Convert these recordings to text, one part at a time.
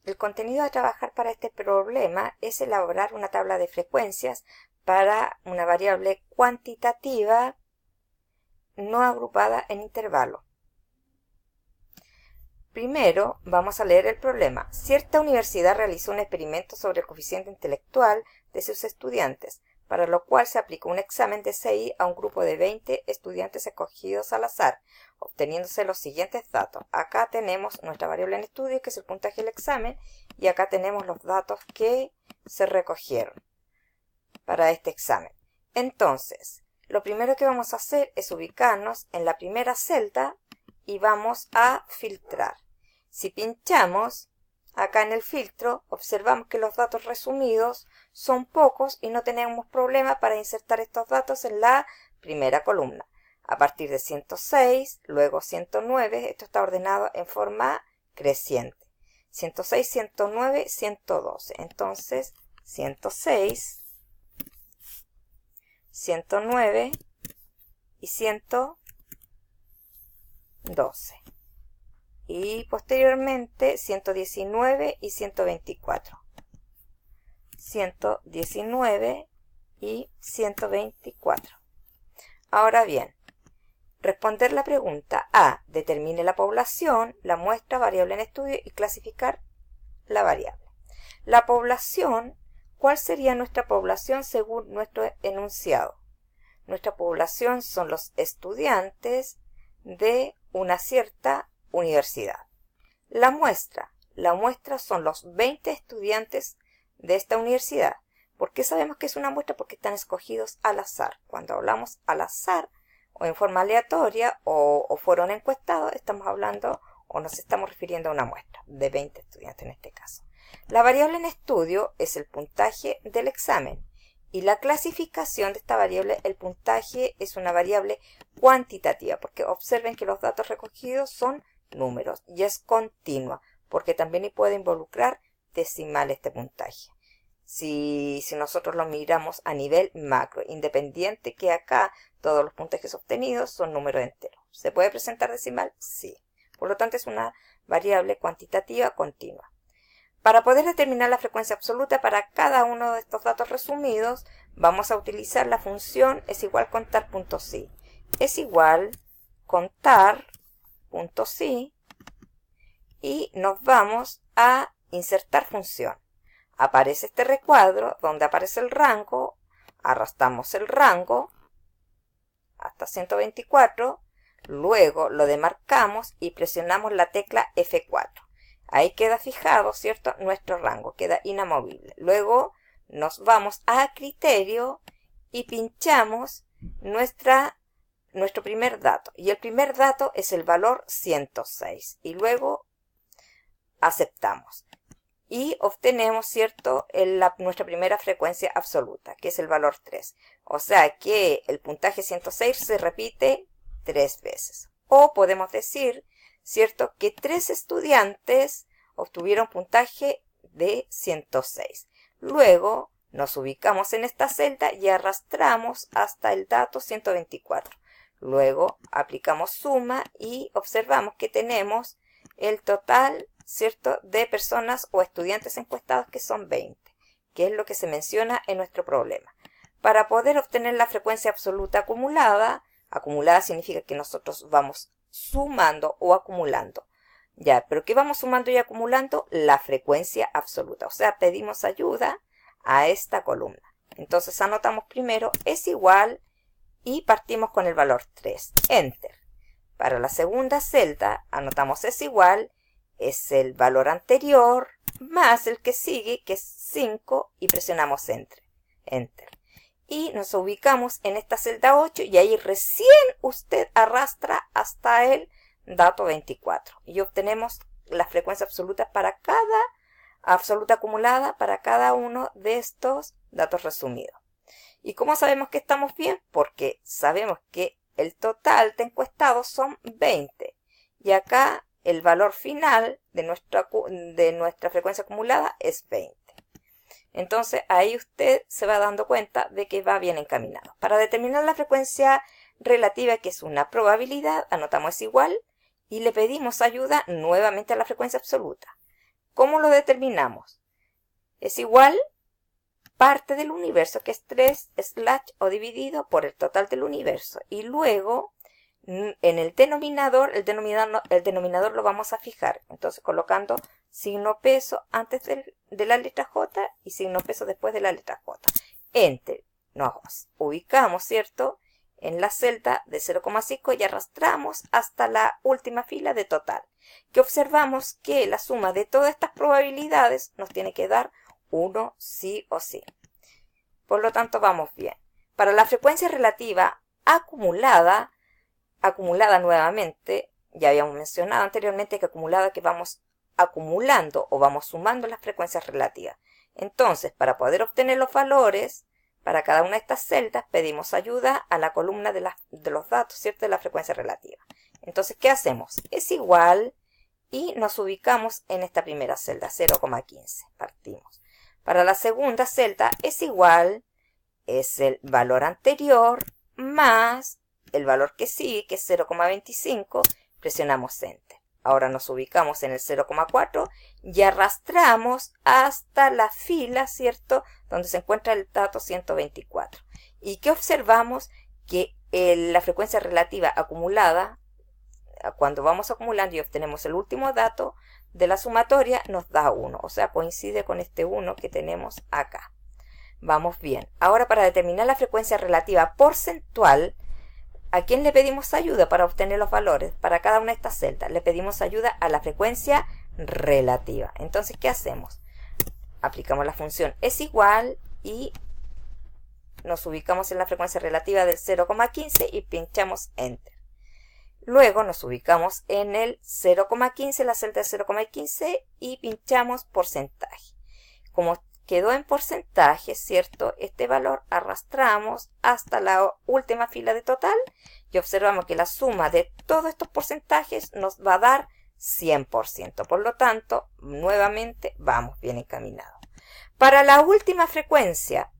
El contenido a trabajar para este problema es elaborar una tabla de frecuencias para una variable cuantitativa no agrupada en intervalos. Primero, vamos a leer el problema. Cierta universidad realizó un experimento sobre el coeficiente intelectual de sus estudiantes, para lo cual se aplicó un examen de CI a un grupo de 20 estudiantes escogidos al azar, obteniéndose los siguientes datos. Acá tenemos nuestra variable en estudio, que es el puntaje del examen, y acá tenemos los datos que se recogieron para este examen. Entonces, lo primero que vamos a hacer es ubicarnos en la primera celda y vamos a filtrar. Si pinchamos acá en el filtro, observamos que los datos resumidos son pocos y no tenemos problema para insertar estos datos en la primera columna. A partir de 106, luego 109, esto está ordenado en forma creciente. 106, 109, 112. Entonces, 106, 109 y 112. Y posteriormente 119 y 124. 119 y 124. Ahora bien, responder la pregunta A. Determine la población, la muestra, variable en estudio y clasificar la variable. La población, ¿cuál sería nuestra población según nuestro enunciado? Nuestra población son los estudiantes de una cierta universidad. La muestra son los 20 estudiantes de esta universidad. ¿Por qué sabemos que es una muestra? Porque están escogidos al azar. Cuando hablamos al azar o en forma aleatoria o fueron encuestados, estamos hablando o nos estamos refiriendo a una muestra de 20 estudiantes en este caso. La variable en estudio es el puntaje del examen. Y la clasificación de esta variable, el puntaje, es una variable cuantitativa, porque observen que los datos recogidos son números y es continua, porque también puede involucrar decimal este puntaje. Si nosotros lo miramos a nivel macro, independiente que acá todos los puntajes obtenidos son números enteros. ¿Se puede presentar decimal? Sí. Por lo tanto, es una variable cuantitativa continua. Para poder determinar la frecuencia absoluta para cada uno de estos datos resumidos, vamos a utilizar la función es igual contar.si. Es igual contar.si y nos vamos a insertar función. Aparece este recuadro donde aparece el rango, arrastramos el rango hasta 124, luego lo demarcamos y presionamos la tecla F4. Ahí queda fijado, ¿cierto? Nuestro rango, queda inamovible. Luego nos vamos a criterio y pinchamos nuestro primer dato. Y el primer dato es el valor 106. Y luego aceptamos. Y obtenemos, ¿cierto?, nuestra primera frecuencia absoluta, que es el valor 3. O sea que el puntaje 106 se repite 3 veces. O podemos decir, ¿cierto?, que 3 estudiantes obtuvieron puntaje de 106. Luego nos ubicamos en esta celda y arrastramos hasta el dato 124. Luego aplicamos suma y observamos que tenemos el total, ¿cierto?, de personas o estudiantes encuestados, que son 20, que es lo que se menciona en nuestro problema. Para poder obtener la frecuencia absoluta acumulada significa que nosotros vamos sumando o acumulando. Ya, pero ¿qué vamos sumando y acumulando? La frecuencia absoluta. O sea, pedimos ayuda a esta columna. Entonces anotamos primero es igual y partimos con el valor 3. Enter. Para la segunda celda anotamos es igual, es el valor anterior más el que sigue, que es 5, y presionamos Enter. Y nos ubicamos en esta celda 8 y ahí recién usted arrastra hasta el dato 24 y obtenemos la frecuencia absoluta acumulada para cada uno de estos datos resumidos. ¿Y cómo sabemos que estamos bien? Porque sabemos que el total de encuestados son 20 y acá el valor final de nuestra frecuencia acumulada es 20. Entonces ahí usted se va dando cuenta de que va bien encaminado. Para determinar la frecuencia relativa, que es una probabilidad, anotamos es igual y le pedimos ayuda nuevamente a la frecuencia absoluta. ¿Cómo lo determinamos? Es igual parte del universo, que es 3 slash o dividido por el total del universo. Y luego, en el denominador lo vamos a fijar. Entonces, colocando signo peso antes de la letra J y signo peso después de la letra J. Enter. Nos ubicamos, ¿cierto?, en la celda de 0,5 y arrastramos hasta la última fila de total. Que observamos que la suma de todas estas probabilidades nos tiene que dar 1 sí o sí. Por lo tanto, vamos bien. Para la frecuencia relativa acumulada nuevamente, ya habíamos mencionado anteriormente que acumulada que vamos acumulando o vamos sumando las frecuencias relativas. Entonces, para poder obtener los valores para cada una de estas celdas, pedimos ayuda a la columna de los datos, ¿cierto?, de la frecuencia relativa. Entonces, ¿qué hacemos? Es igual y nos ubicamos en esta primera celda, 0,15. Partimos. Para la segunda celda es igual, es el valor anterior más el valor que sigue, que es 0,25. Presionamos Enter. Ahora nos ubicamos en el 0,4 y arrastramos hasta la fila, ¿cierto?, donde se encuentra el dato 124. ¿Y qué observamos? Que la frecuencia relativa acumulada, cuando vamos acumulando y obtenemos el último dato de la sumatoria, nos da 1. O sea, coincide con este 1 que tenemos acá. Vamos bien. Ahora, para determinar la frecuencia relativa porcentual, ¿a quién le pedimos ayuda para obtener los valores? Para cada una de estas celdas le pedimos ayuda a la frecuencia relativa. Entonces, ¿qué hacemos? Aplicamos la función es igual y nos ubicamos en la frecuencia relativa del 0,15 y pinchamos Enter. Luego nos ubicamos en el 0,15, la celda de 0,15 y pinchamos porcentaje. Como quedó en porcentaje, ¿cierto?, este valor, arrastramos hasta la última fila de total y observamos que la suma de todos estos porcentajes nos va a dar 100%. Por lo tanto, nuevamente vamos bien encaminados. Para la última frecuencia,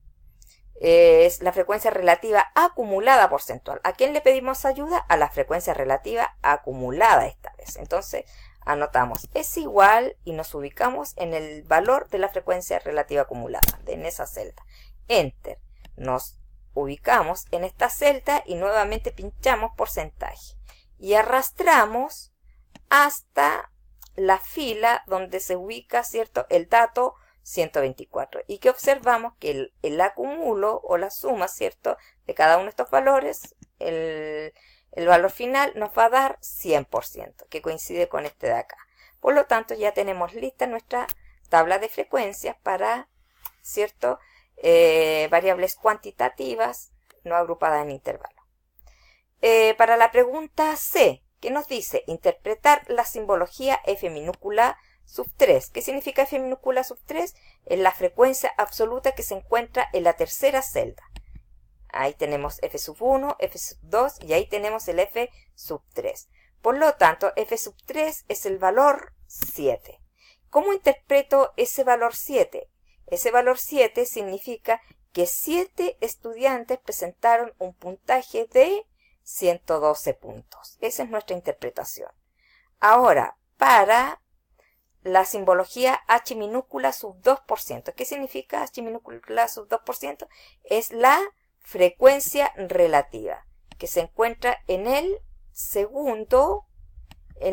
es la frecuencia relativa acumulada porcentual. ¿A quién le pedimos ayuda? A la frecuencia relativa acumulada esta vez. Entonces, anotamos es igual y nos ubicamos en el valor de la frecuencia relativa acumulada, en esa celda. Enter. Nos ubicamos en esta celda y nuevamente pinchamos porcentaje. Y arrastramos hasta la fila donde se ubica, ¿cierto?, el dato 124. Y que observamos que el acumulo o la suma, ¿cierto?, de cada uno de estos valores, el valor final nos va a dar 100%, que coincide con este de acá. Por lo tanto, ya tenemos lista nuestra tabla de frecuencias para, ¿cierto?, variables cuantitativas no agrupadas en intervalo. Para la pregunta C, que nos dice interpretar la simbología f minúscula sub 3. ¿Qué significa f minúscula sub 3? Es la frecuencia absoluta que se encuentra en la tercera celda. Ahí tenemos f sub 1, f sub 2 y ahí tenemos el f sub 3. Por lo tanto, f sub 3 es el valor 7. ¿Cómo interpreto ese valor 7? Ese valor 7 significa que 7 estudiantes presentaron un puntaje de 112 puntos. Esa es nuestra interpretación. Ahora, para la simbología h minúscula sub 2%. ¿Qué significa h minúscula sub 2%? Es la frecuencia relativa que se encuentra en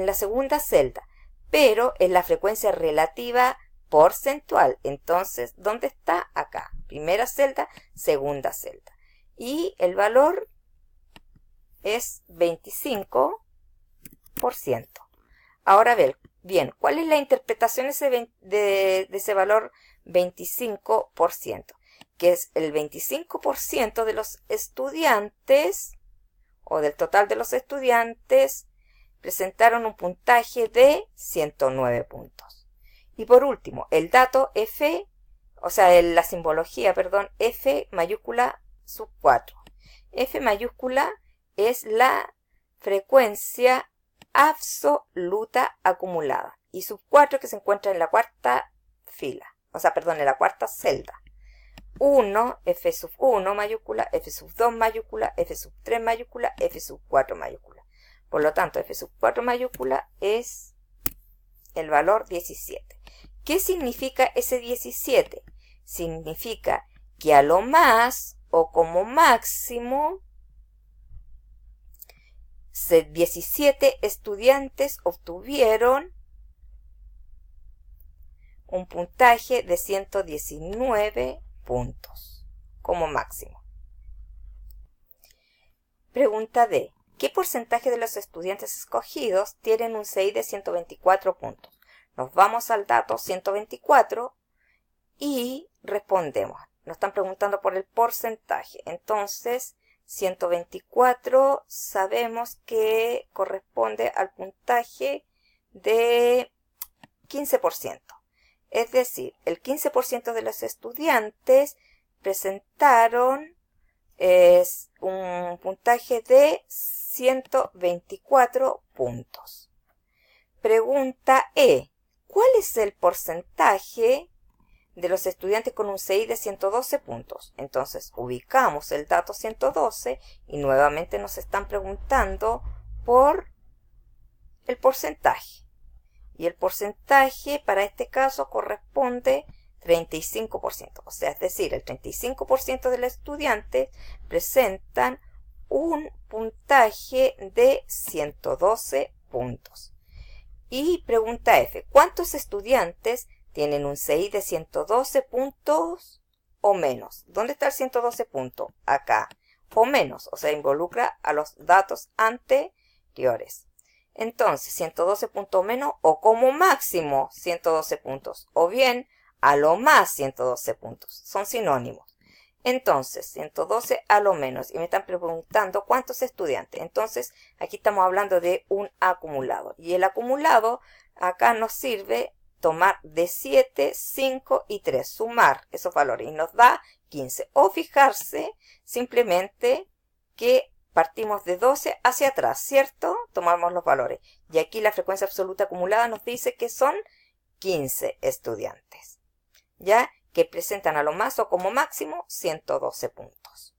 la segunda celda, pero es la frecuencia relativa porcentual. Entonces, ¿dónde está? Acá. Primera celda, segunda celda. Y el valor es 25%. Ahora bien, ¿cuál es la interpretación de ese valor 25%? Que es el 25% de los estudiantes, o del total de los estudiantes, presentaron un puntaje de 109 puntos. Y por último, el dato F, o sea, la simbología, perdón, F mayúscula sub 4. F mayúscula es la frecuencia absoluta acumulada. Y sub 4 que se encuentra en la cuarta fila, o sea, perdón, en la cuarta celda. 1, F sub 1 mayúscula, F sub 2 mayúscula, F sub 3 mayúscula, F sub 4 mayúscula. Por lo tanto, F sub 4 mayúscula es el valor 17. ¿Qué significa ese 17? Significa que a lo más o como máximo 17 estudiantes obtuvieron un puntaje de 119 puntos como máximo. Pregunta D. ¿Qué porcentaje de los estudiantes escogidos tienen un CI de 124 puntos? Nos vamos al dato 124 y respondemos. Nos están preguntando por el porcentaje. Entonces, 124 sabemos que corresponde al puntaje de 15%. Es decir, el 15% de los estudiantes presentaron un puntaje de 124 puntos. Pregunta E. ¿Cuál es el porcentaje de los estudiantes con un CI de 112 puntos? Entonces, ubicamos el dato 112 y nuevamente nos están preguntando por el porcentaje. Y el porcentaje para este caso corresponde 35%. O sea, es decir, el 35% de los estudiantes presentan un puntaje de 112 puntos. Y pregunta F. ¿Cuántos estudiantes tienen un CI de 112 puntos o menos? ¿Dónde está el 112 puntos? Acá. O menos. O sea, involucra a los datos anteriores. Entonces, 112 puntos o menos o como máximo 112 puntos. O bien, a lo más 112 puntos. Son sinónimos. Entonces, 112 a lo menos. Y me están preguntando cuántos estudiantes. Entonces, aquí estamos hablando de un acumulado. Y el acumulado acá nos sirve tomar de 7, 5 y 3. Sumar esos valores. Y nos da 15. O fijarse simplemente que partimos de 12 hacia atrás, ¿cierto? Tomamos los valores. Y aquí la frecuencia absoluta acumulada nos dice que son 15 estudiantes, ¿ya? Que presentan a lo más o como máximo 112 puntos.